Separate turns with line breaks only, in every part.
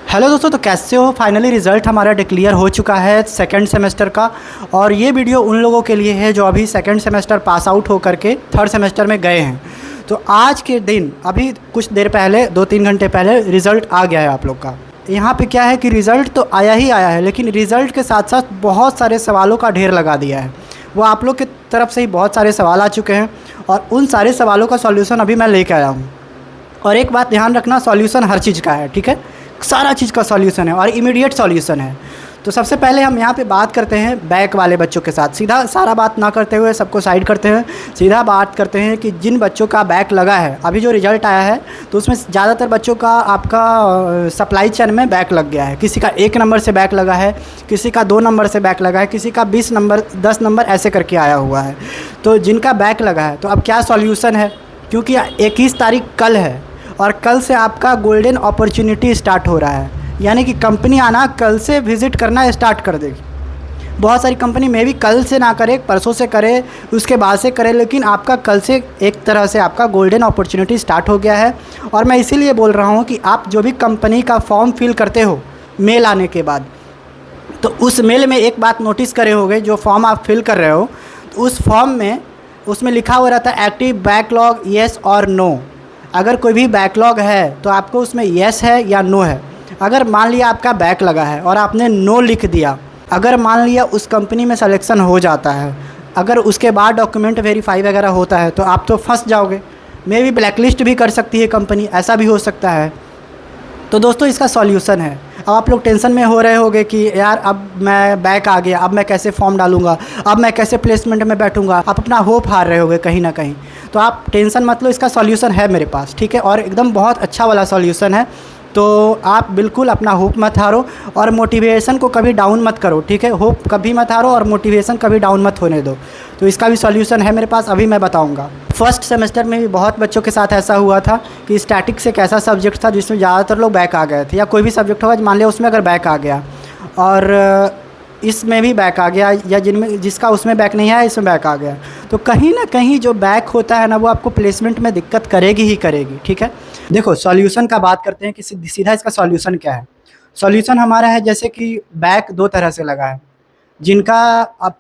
Hello दोस्तों, तो कैसे हो। फाइनली रिज़ल्ट हमारा डिक्लेयर हो चुका है सेकंड सेमेस्टर का। और ये वीडियो उन लोगों के लिए है जो अभी सेकंड सेमेस्टर पास आउट हो करके थर्ड सेमेस्टर में गए हैं। तो आज के दिन अभी कुछ देर पहले 2-3 घंटे पहले रिज़ल्ट आ गया है आप लोग का। यहाँ पे क्या है कि रिज़ल्ट तो आया ही आया है, लेकिन रिज़ल्ट के साथ साथ बहुत सारे सवालों का ढेर लगा दिया है। वो आप लोग की तरफ से ही बहुत सारे सवाल आ चुके हैं और उन सारे सवालों का सॉल्यूशन अभी मैं लेके आया हूँ। और एक बात ध्यान रखना, सॉल्यूशन हर चीज़ का है, ठीक है। सारा चीज़ का सॉल्यूशन है और इमीडिएट सॉल्यूशन है। तो सबसे पहले हम यहाँ पे बात करते हैं बैक वाले बच्चों के साथ। सीधा सारा बात ना करते हुए सबको साइड करते हैं, सीधा बात करते हैं कि जिन बच्चों का बैक लगा है, अभी जो रिज़ल्ट आया है तो उसमें ज़्यादातर बच्चों का आपका सप्लाई चेन में बैक लग गया है। किसी का 1 नंबर से बैक लगा है, किसी का 2 नंबर से बैक लगा है, किसी का 20 नंबर 10 नंबर ऐसे करके आया हुआ है। तो जिनका बैक लगा है तो अब क्या सॉल्यूशन है, क्योंकि 21 तारीख कल है और कल से आपका गोल्डन अपॉर्चुनिटी स्टार्ट हो रहा है, यानी कि कंपनी आना कल से विज़िट करना स्टार्ट कर देगी। बहुत सारी कंपनी में भी कल से ना करे, परसों से करे, उसके बाद से करे, लेकिन आपका कल से एक तरह से आपका गोल्डन अपॉर्चुनिटी स्टार्ट हो गया है। और मैं इसीलिए बोल रहा हूँ कि आप जो भी कंपनी का फॉर्म फिल करते हो मेल आने के बाद, तो उस मेल में एक बात नोटिस करे होगे, जो फॉर्म आप फिल कर रहे हो तो उस फॉर्म में उसमें लिखा हुआ रहता है एक्टिव बैकलॉग येस और नो। अगर कोई भी बैकलॉग है तो आपको उसमें येस है या नो है। अगर मान लिया आपका बैक लगा है और आपने नो लिख दिया, अगर मान लिया उस कंपनी में सिलेक्शन हो जाता है, अगर उसके बाद डॉक्यूमेंट वेरीफाई वगैरह होता है तो आप तो फंस जाओगे। मे भी ब्लैकलिस्ट भी कर सकती है कंपनी, ऐसा भी हो सकता है। तो दोस्तों इसका सॉल्यूशन है। अब आप लोग टेंशन में हो रहे होगे कि यार अब मैं बैक आ गया, अब मैं कैसे फॉर्म डालूंगा, अब मैं कैसे प्लेसमेंट में बैठूंगा। आप अपना होप हार रहे होगे कहीं ना कहीं। तो आप टेंशन मत लो, इसका सॉल्यूशन है मेरे पास, ठीक है, और एकदम बहुत अच्छा वाला सॉल्यूशन है। तो आप बिल्कुल अपना होप मत हारो और मोटिवेशन को कभी डाउन मत करो, ठीक है। होप कभी मत हारो और मोटिवेशन कभी डाउन मत होने दो। तो इसका भी सॉल्यूशन है मेरे पास, अभी मैं बताऊंगा। फर्स्ट सेमेस्टर में भी बहुत बच्चों के साथ ऐसा हुआ था कि स्टैटिक्स एक ऐसा सब्जेक्ट था जिसमें ज़्यादातर लोग बैक आ गए थे, या कोई भी सब्जेक्ट होगा मान लिया उसमें अगर बैक आ गया और इसमें भी बैक आ गया, या जिसका उसमें बैक नहीं आया इसमें बैक आ गया, तो कहीं ना कहीं जो बैक होता है ना वो आपको प्लेसमेंट में दिक्कत करेगी ही करेगी, ठीक है। देखो सॉल्यूशन का बात करते हैं कि सीधा इसका सॉल्यूशन क्या है। सॉल्यूशन हमारा है जैसे कि बैक 2 तरह से लगा है। जिनका अब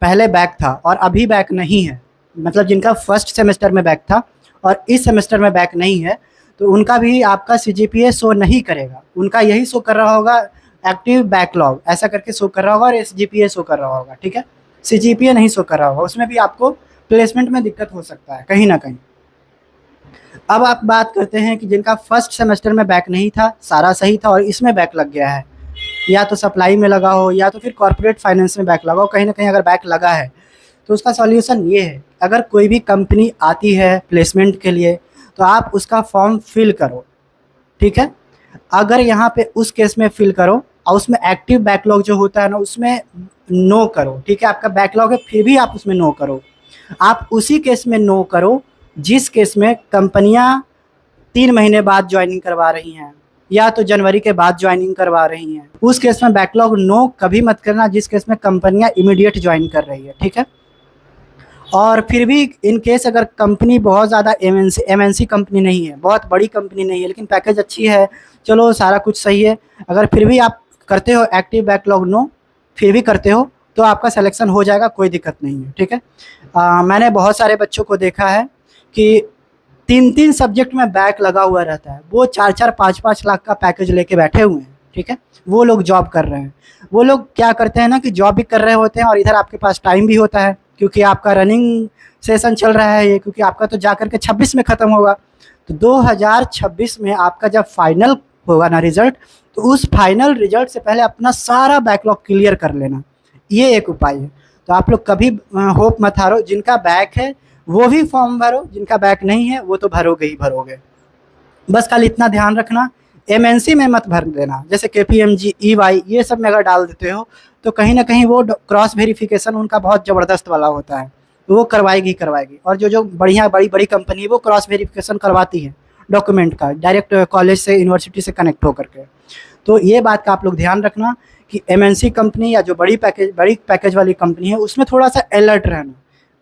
पहले बैक था और अभी बैक नहीं है, मतलब जिनका फर्स्ट सेमेस्टर में बैक था और इस सेमेस्टर में बैक नहीं है, तो उनका भी आपका CGPA शो नहीं करेगा। उनका यही शो कर रहा होगा एक्टिव बैकलॉग ऐसा करके शो कर रहा होगा और SGPA शो कर रहा होगा, ठीक है। CGPA नहीं शो कर रहा होगा, उसमें भी आपको प्लेसमेंट में दिक्कत हो सकता है कहीं ना कहीं। अब आप बात करते हैं कि जिनका फर्स्ट सेमेस्टर में बैक नहीं था, सारा सही था और इसमें बैक लग गया है, या तो सप्लाई में लगा हो या तो फिर कॉर्पोरेट फाइनेंस में बैक लगा हो, कहीं ना कहीं अगर बैक लगा है तो उसका सॉल्यूशन ये है, अगर कोई भी कंपनी आती है प्लेसमेंट के लिए तो आप उसका फॉर्म फिल करो, ठीक है। अगर यहाँ पे उस केस में फिल करो और उसमें एक्टिव बैकलॉग जो होता है ना उसमें नो करो, ठीक है। आपका बैकलॉग है फिर भी आप उसमें नो करो। आप उसी केस में नो करो जिस केस में कंपनियां 3 महीने बाद ज्वाइनिंग करवा रही हैं या तो जनवरी के बाद ज्वाइनिंग करवा रही हैं। उस केस में बैकलॉग नो कभी मत करना जिस केस में कंपनियां इमीडिएट ज्वाइन कर रही है, ठीक है। और फिर भी इन केस अगर कंपनी बहुत ज़्यादा MNC कंपनी नहीं है, बहुत बड़ी कंपनी नहीं है, लेकिन पैकेज अच्छी है, चलो सारा कुछ सही है, अगर फिर भी आप करते हो एक्टिव बैकलॉग नो, फिर भी करते हो तो आपका सिलेक्शन हो जाएगा, कोई दिक्कत नहीं है, ठीक है। मैंने बहुत सारे बच्चों को देखा है कि 3-3 सब्जेक्ट में बैक लगा हुआ रहता है, वो 4-4 5-5 लाख का पैकेज लेके बैठे हुए हैं, ठीक है। वो लोग जॉब कर रहे हैं। वो लोग क्या करते हैं ना कि जॉब भी कर रहे होते हैं और इधर आपके पास टाइम भी होता है, क्योंकि आपका रनिंग सेशन चल रहा है ये, क्योंकि आपका तो जा करके 26 में ख़त्म होगा। तो 2026 में आपका जब फाइनल होगा ना रिज़ल्ट, तो उस फाइनल रिज़ल्ट से पहले अपना सारा बैकलॉग क्लियर कर लेना, ये एक उपाय है। तो आप लोग कभी होप मत हारो, जिनका बैक है वो भी फॉर्म भरो, जिनका बैक नहीं है वो तो भरोगे ही भरोगे। बस खाली इतना ध्यान रखना MNC में मत भर देना, जैसे KPMG EY ये सब में अगर डाल देते हो तो कहीं ना कहीं वो क्रॉस वेरिफिकेशन उनका बहुत ज़बरदस्त वाला होता है, वो करवाएगी करवाएगी। और जो बढ़िया बड़ी कंपनी है वो क्रॉस वेरिफिकेशन करवाती है डॉक्यूमेंट का, डायरेक्ट कॉलेज से यूनिवर्सिटी से कनेक्ट होकर के। तो ये बात का आप लोग ध्यान रखना कि MNC कंपनी या जो बड़ी पैकेज वाली कंपनी है उसमें थोड़ा सा अलर्ट रहना।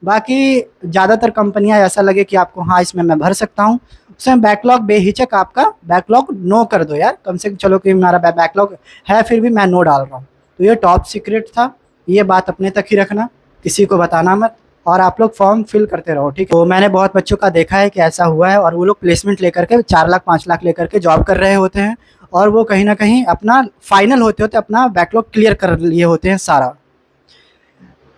बाकी ज़्यादातर कंपनियां ऐसा लगे कि आपको हाँ इसमें मैं भर सकता हूँ, उसमें बैकलॉग बेहिचक आपका बैकलॉग नो कर दो यार, कम से कम। चलो कि हमारा बैकलॉग है फिर भी मैं नो डाल रहा हूँ। तो ये टॉप सीक्रेट था, ये बात अपने तक ही रखना, किसी को बताना मत। और आप लोग फॉर्म फिल करते रहो, ठीक है। तो मैंने बहुत बच्चों का देखा है कि ऐसा हुआ है, और वो लोग प्लेसमेंट लेकर के 4 लाख 5 लाख लेकर के जॉब कर रहे होते हैं, और वो कहीं ना कहीं अपना फाइनल होते होते अपना बैकलॉग क्लियर कर लिए होते हैं सारा।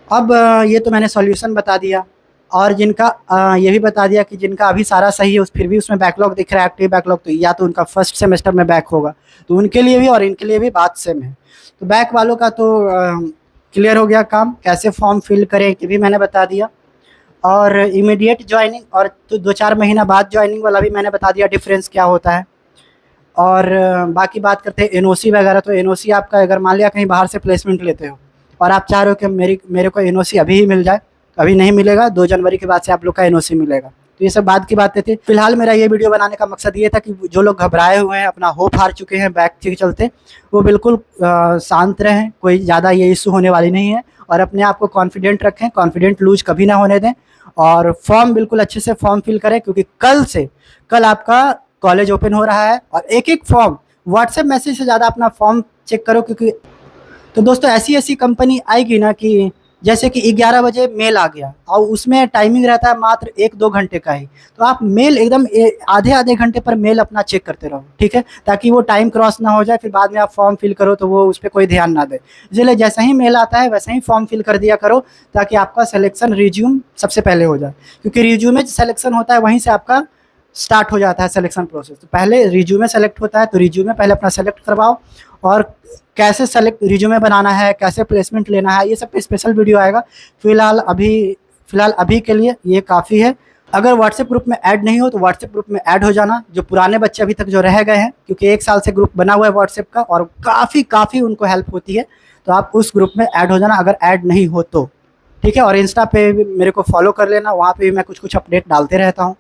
अब ये तो मैंने सॉल्यूशन बता दिया, और जिनका ये भी बता दिया कि जिनका अभी सारा सही है उस फिर भी उसमें बैकलॉग दिख रहा है, एक्टिव बैकलॉग, तो या तो उनका फर्स्ट सेमेस्टर में बैक होगा, तो उनके लिए भी और इनके लिए भी बात सेम है। तो बैक वालों का तो क्लियर हो गया काम, कैसे फॉर्म फिल करें ये भी मैंने बता दिया। और इमीडिएट ज्वाइनिंग और तो 2-4 महीना बाद ज्वाइनिंग वाला भी मैंने बता दिया डिफरेंस क्या होता है। और बाकी बात करते हैं एनओसी वगैरह। तो एनओसी आपका अगर मान लिया कहीं बाहर से प्लेसमेंट लेते हो और आप चाह रहे हो कि मेरे को एनओसी अभी ही मिल जाए, तो अभी नहीं मिलेगा, 2 जनवरी के बाद से आप लोग का एनओसी मिलेगा। तो ये सब बाद की बातें थी। फिलहाल मेरा ये वीडियो बनाने का मकसद ये था कि जो लोग घबराए हुए हैं, अपना होप हार चुके हैं बैक के चलते, वो बिल्कुल शांत रहें, कोई ज़्यादा ये इशू होने वाली नहीं है। और अपने आप को कॉन्फिडेंट रखें, कॉन्फिडेंट लूज कभी ना होने दें, और फॉर्म बिल्कुल अच्छे से फॉर्म फिल करें, क्योंकि कल आपका कॉलेज ओपन हो रहा है। और एक एक फॉर्म व्हाट्सएप मैसेज से ज़्यादा अपना फॉर्म चेक करो, क्योंकि तो दोस्तों ऐसी ऐसी कंपनी आएगी ना कि जैसे कि 11 बजे मेल आ गया और उसमें टाइमिंग रहता है मात्र 1-2 घंटे का ही, तो आप मेल एकदम आधे आधे घंटे पर मेल अपना चेक करते रहो, ठीक है, ताकि वो टाइम क्रॉस ना हो जाए, फिर बाद में आप फॉर्म फिल करो तो वो उस पर कोई ध्यान ना दे। इसलिए जैसा ही मेल आता है वैसे ही फॉर्म फिल कर दिया करो, ताकि आपका सिलेक्शन रिज्यूम सबसे पहले हो जाए, क्योंकि रिज्यूमे सिलेक्शन होता है वहीं से आपका स्टार्ट हो जाता है सिलेक्शन प्रोसेस। तो पहले रिज्यूमे सेलेक्ट होता है, तो रिज्यूमे पहले अपना सेलेक्ट करवाओ, और कैसे सेलेक्ट रिज्यूमे बनाना है, कैसे प्लेसमेंट लेना है, ये सब पे स्पेशल वीडियो आएगा। फिलहाल अभी के लिए ये काफ़ी है। अगर व्हाट्सएप ग्रुप में ऐड नहीं हो तो व्हाट्सएप ग्रुप में ऐड हो जाना, जो पुराने बच्चे अभी तक जो रह गए हैं, क्योंकि 1 साल से ग्रुप बना हुआ है व्हाट्सएप का और काफ़ी उनको हेल्प होती है, तो आप उस ग्रुप में ऐड हो जाना अगर ऐड नहीं हो तो, ठीक है। और इंस्टा पे भी मेरे को फॉलो कर लेना, वहाँ पे भी मैं कुछ कुछ अपडेट डालते रहता हूँ।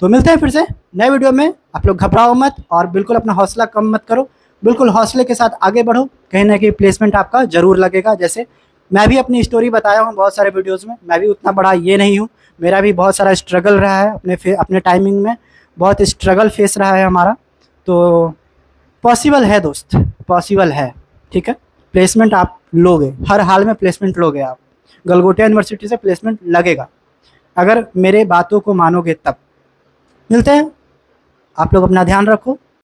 तो मिलते हैं फिर से नए वीडियो में। आप लोग घबराओ मत और बिल्कुल अपना हौसला कम मत करो, बिल्कुल हौसले के साथ आगे बढ़ो, कहीं ना कहीं प्लेसमेंट आपका ज़रूर लगेगा। जैसे मैं भी अपनी स्टोरी बताया हूँ बहुत सारे वीडियोस में, मैं भी उतना बड़ा ये नहीं हूँ, मेरा भी बहुत सारा स्ट्रगल रहा है अपने टाइमिंग में, बहुत स्ट्रगल फेस रहा है हमारा। तो पॉसिबल है दोस्त, पॉसिबल है, ठीक है। प्लेसमेंट आप लोगे, हर हाल में प्लेसमेंट लोगे आप, गलगोटिया यूनिवर्सिटी से प्लेसमेंट लगेगा, अगर मेरे बातों को मानोगे तब। मिलते हैं, आप लोग अपना ध्यान रखो।